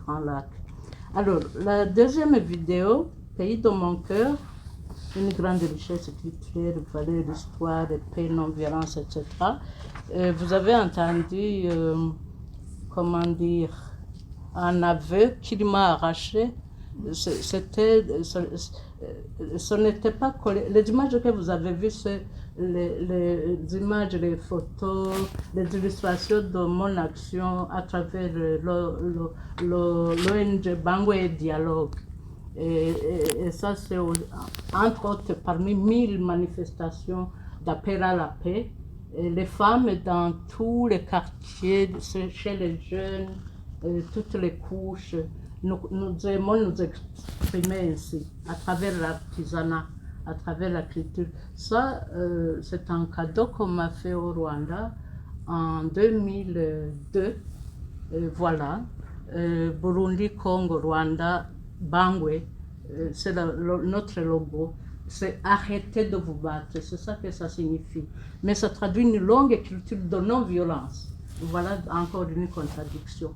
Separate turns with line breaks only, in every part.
Grands Lacs. Alors, la deuxième vidéo, Pays de mon cœur, une grande richesse culturelle, valeur, histoire, paix, non-violence, etc. Vous avez entendu, comment dire, un aveu qu'il m'a arraché. Ce n'était pas collé. Les images que vous avez vues, c'est les images, les photos, les illustrations de mon action à travers l'ONG Bangwe Dialogue. Et ça, c'est entre autres parmi 1000 manifestations d'appel à la paix. Et les femmes dans tous les quartiers, chez les jeunes, toutes les couches, nous aimons nous exprimer ainsi, à travers l'artisanat, à travers la culture. Ça, c'est un cadeau qu'on m'a fait au Rwanda en 2002. Voilà, Burundi, Congo, Rwanda, Bangwe, c'est notre logo. C'est arrêter de vous battre, c'est ça que ça signifie. Mais ça traduit une longue culture de non-violence. Voilà encore une contradiction.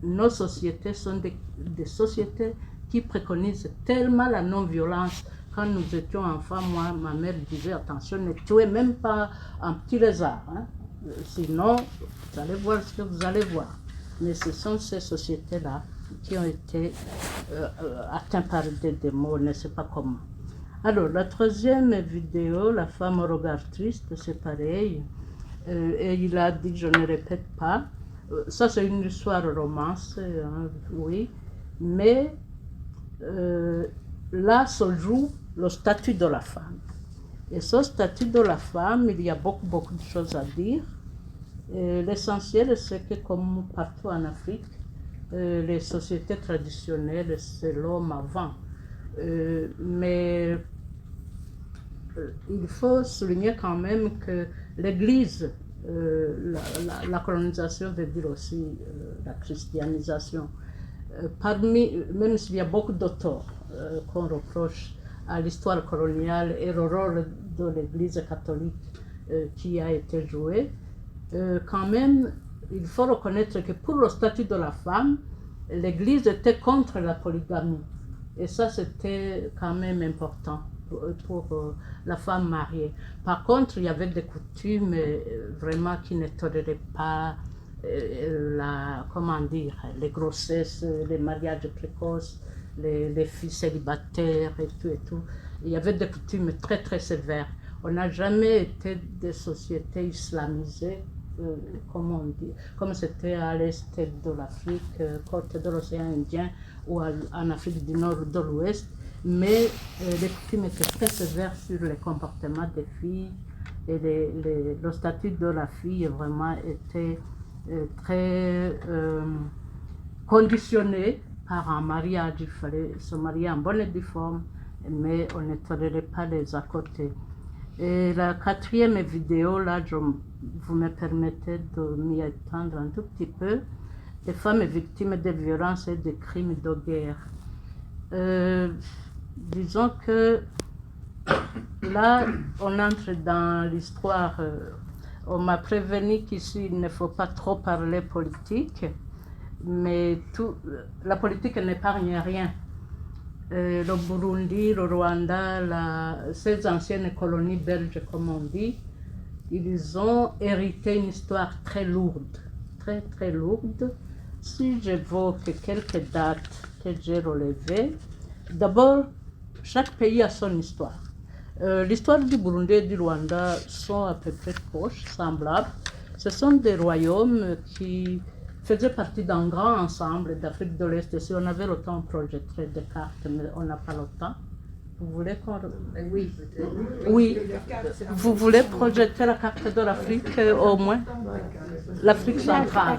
Nos sociétés sont des sociétés qui préconisent tellement la non-violence. Quand nous étions enfants, moi, ma mère disait attention, ne tuez même pas un petit lézard. Hein? Sinon, vous allez voir ce que vous allez voir. Mais ce sont ces sociétés-là qui ont été atteintes par des démons, on ne sait pas comment. Alors, la troisième vidéo, la femme au regard triste, c'est pareil. Et il a dit, je ne répète pas, ça c'est une histoire romance, hein, oui, mais là se joue le statut de la femme. Et ce statut de la femme, il y a beaucoup de choses à dire. L'essentiel, c'est que comme partout en Afrique, les sociétés traditionnelles, c'est l'homme avant. Mais il faut souligner quand même que l'Église, la colonisation veut dire aussi la christianisation. Même s'il y a beaucoup d'auteurs qu'on reproche à l'histoire coloniale et au rôle de l'Église catholique qui a été joué, quand même, il faut reconnaître que pour le statut de la femme, l'Église était contre la polygamie. Et ça, c'était quand même important pour la femme mariée. Par contre, il y avait des coutumes vraiment qui ne toléraient pas comment dire, les grossesses, les mariages précoces, les filles célibataires et tout et tout. Il y avait des coutumes très sévères. On n'a jamais été des sociétés islamisées, comme c'était à l'est de l'Afrique, côte de l'océan Indien ou en Afrique du Nord ou de l'Ouest, mais les coutumes étaient très sévères sur les comportements des filles et le statut de la fille vraiment était très conditionné par un mariage. Il fallait se marier en bonne et due forme, mais on ne tolérait pas les à côté. Et la quatrième vidéo, là, vous me permettez de m'y étendre un tout petit peu, des femmes victimes de violences et de crimes de guerre. Disons que là, on entre dans l'histoire. On m'a prévenu qu'ici, il ne faut pas trop parler politique, mais la politique n'épargne rien. Le Burundi, le Rwanda, ces anciennes colonies belges, comme on dit, ils ont hérité une histoire très lourde, très lourde. Si j'évoque quelques dates que j'ai relevées, d'abord, chaque pays a son histoire. L'histoire du Burundi et du Rwanda sont à peu près proches, semblables. Ce sont des royaumes qui faisaient partie d'un grand ensemble d'Afrique de l'Est. Si on avait le temps, on projetterait des cartes, mais on n'a pas le temps. Vous voulez qu'on...
Oui.
Oui. Vous voulez projeter la carte de l'Afrique au moins? L'Afrique centrale.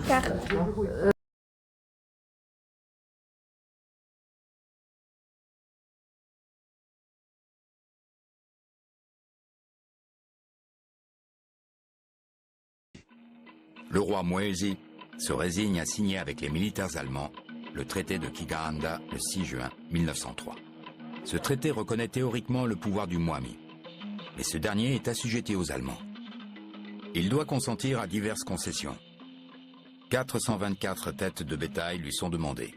Le roi Mwezi se résigne à signer avec les militaires allemands le traité de Kigaranda le 6 juin 1903. Ce traité reconnaît théoriquement le pouvoir du Mwami, mais ce dernier est assujetti aux Allemands. Il doit consentir à diverses concessions. 424 têtes de bétail lui sont demandées,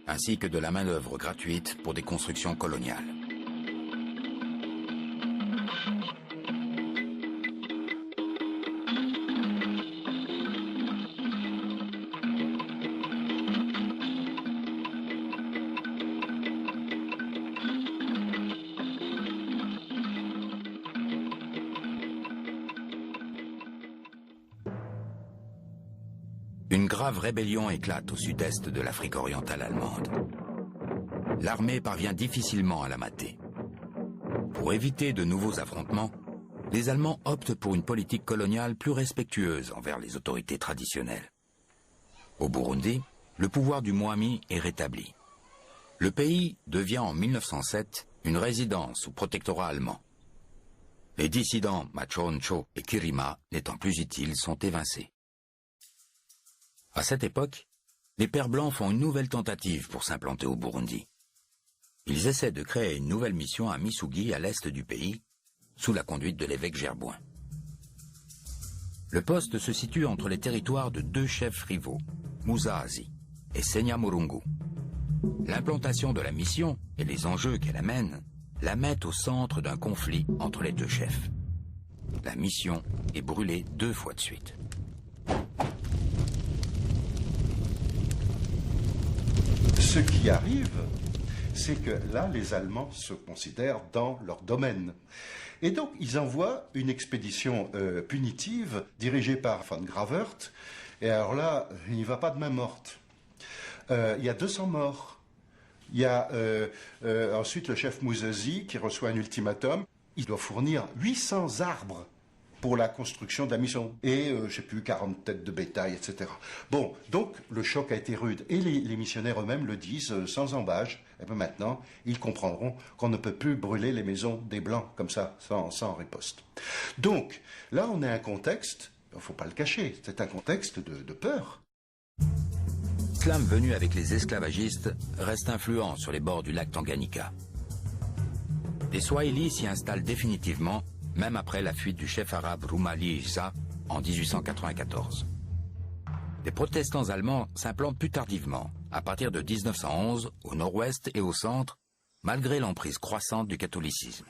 ainsi que de la main-d'œuvre gratuite pour des constructions coloniales. Une grave rébellion éclate au sud-est de l'Afrique orientale allemande. L'armée parvient difficilement à la mater. Pour éviter de nouveaux affrontements, les Allemands optent pour une politique coloniale plus respectueuse envers les autorités traditionnelles. Au Burundi, le pouvoir du Mwami est rétabli. Le pays devient en 1907 une résidence sous protectorat allemand. Les dissidents Machoncho et Kirima, n'étant plus utiles, sont évincés. À cette époque, les Pères Blancs font une nouvelle tentative pour s'implanter au Burundi. Ils essaient de créer une nouvelle mission à Misugi, à l'est du pays, sous la conduite de l'évêque Gerboin. Le poste se situe entre les territoires de deux chefs rivaux, Muzazi et Senyamurungu. L'implantation de la mission et les enjeux qu'elle amène la mettent au centre d'un conflit entre les deux chefs. La mission est brûlée 2 fois de suite.
Ce qui arrive, c'est que là, les Allemands se considèrent dans leur domaine. Et donc, ils envoient une expédition punitive dirigée par von Gravert. Et alors là, il n'y va pas de main morte. Il y a 200 morts. Il y a ensuite le chef Muzazi qui reçoit un ultimatum. Il doit fournir 800 arbres pour la construction de la mission. Et, je ne sais plus, 40 têtes de bétail, etc. Bon, donc le choc a été rude. Et les missionnaires eux-mêmes le disent sans embâche. Et bien maintenant, ils comprendront qu'on ne peut plus brûler les maisons des Blancs comme ça, sans riposte. Donc, là, on a un contexte, il ne faut pas le cacher, c'est un contexte de peur.
L'islam venu avec les esclavagistes reste influent sur les bords du lac Tanganyika. Les Swahili s'y installent définitivement, même après la fuite du chef arabe Rumali Isa en 1894. Les protestants allemands s'implantent plus tardivement, à partir de 1911, au nord-ouest et au centre, malgré l'emprise croissante du catholicisme.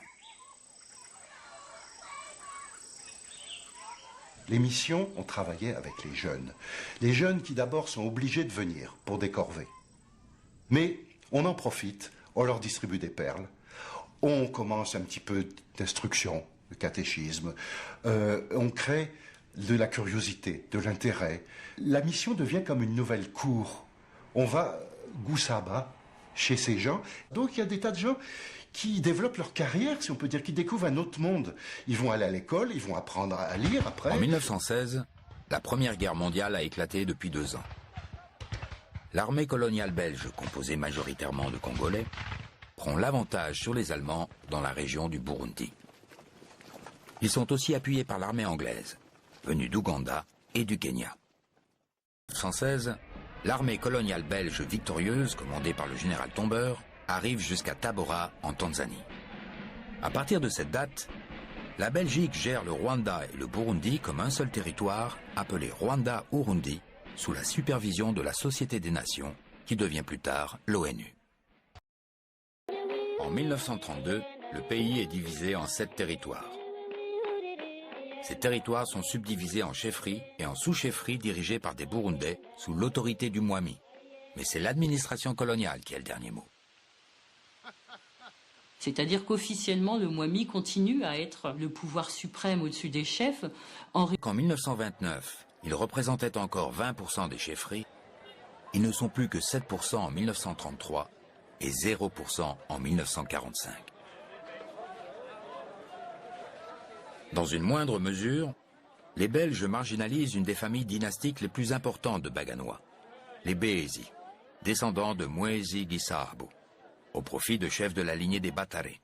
Les missions ont travaillé avec les jeunes qui d'abord sont obligés de venir pour des corvées. Mais on en profite, on leur distribue des perles, on commence un petit peu d'instruction, de catéchisme, on crée de la curiosité, de l'intérêt. La mission devient comme une nouvelle cour. On va Goussaba, chez ces gens. Donc il y a des tas de gens qui développent leur carrière, si on peut dire, qui découvrent un autre monde. Ils vont aller à l'école, ils vont apprendre à lire après.
En 1916, la Première Guerre mondiale a éclaté depuis 2 ans. L'armée coloniale belge, composée majoritairement de Congolais, prend l'avantage sur les Allemands dans la région du Burundi. Ils sont aussi appuyés par l'armée anglaise, venue d'Ouganda et du Kenya. En 1916, l'armée coloniale belge victorieuse, commandée par le général Tombeur, arrive jusqu'à Tabora, en Tanzanie. À partir de cette date, la Belgique gère le Rwanda et le Burundi comme un seul territoire, appelé Rwanda-Urundi, sous la supervision de la Société des Nations, qui devient plus tard l'ONU. En 1932, le pays est divisé en 7 territoires. Ces territoires sont subdivisés en chefferies et en sous-chefferies dirigées par des Burundais sous l'autorité du Mwami. Mais c'est l'administration coloniale qui a le dernier mot.
C'est-à-dire qu'officiellement, le Mwami continue à être le pouvoir suprême au-dessus des chefs.
Qu'en 1929, il représentait encore 20% des chefferies, ils ne sont plus que 7% en 1933 et 0% en 1945. Dans une moindre mesure, les Belges marginalisent une des familles dynastiques les plus importantes de Baganois, les Béhézi, descendants de Mwezi Gisaabu, au profit de chefs de la lignée des Bataré.